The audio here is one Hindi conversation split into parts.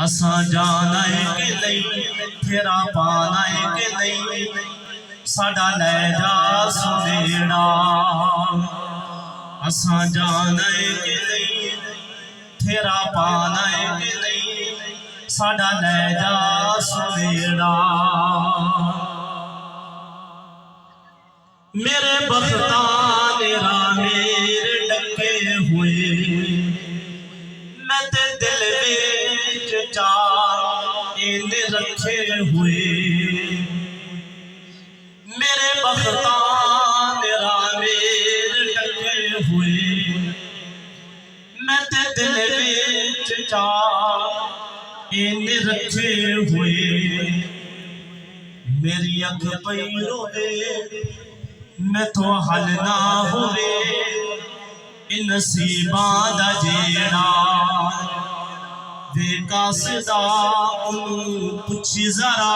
असा जाना है कि नहीं, फेरा पाना है कि नहीं, साडा लै जा सुनेड़ा। असा जाना है कि नहीं, फेरा पाना है कि नहीं, साडा लै जा सुनेड़ा। मेरे बख्ता मेरा मेरे डके हुए, मैं ते दिल में चार इन्ने रखे हुए। मेरे बख्ता मेरा मेरे डके हुए, मैं ते दिल में चार इन्ने रखे हुए। मेरी अख पई रोवे मैं तो हल ना होवे, इन नसीबां दा जेड़ा बेकासदा उन्हूं पुछी जरा,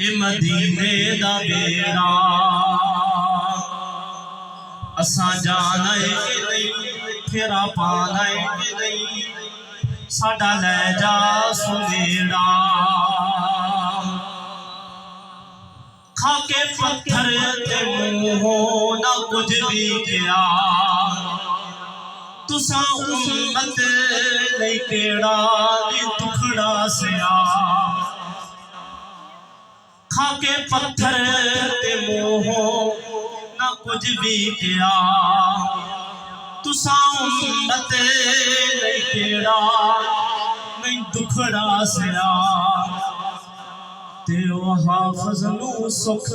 ए मदीने दा बेड़ा। असा जाना है कि नहीं, फेरा पाना है कि नहीं, साडा लै जा सुनेड़ा। खाके पत्थर ते मुंहों ना कुछ भी किया, तुसा उम्मत नहीं केड़ा नी दुखड़ा सिया। खाके पत्थर ते मुंहों ना कुछ भी किया, तुसा उम्मत नहीं केड़ा नहीं दुखड़ा सिया। ते ओ हाफिज़ नू सुख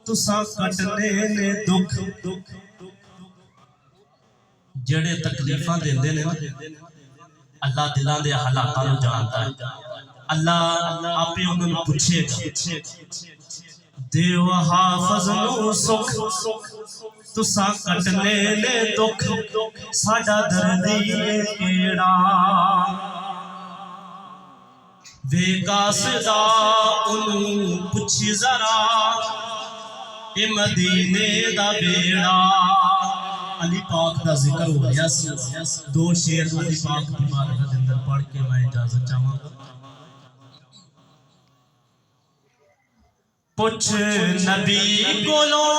तुसा कटने ने दुख। जेड़े तकलीफां देंदे ने ना, अल्लाह दिलां दे हालातां नू जानदा है। अल्लाह आपे उन्हां नू पुछेगा, ते ओ हाफिज़ नू सुख तुसा कटने ने दुख, साडा दर्दी केड़ा बेकासदा उन्हूं पुछी जरा, ए मदीने दा बेड़ा। अली पाक दा जिक्र हो गया सी, दो शेर अली पाक दी बारगाह दे अंदर पढ़ के मैं इजाजत चाहांगा। पुछ नबी कोलों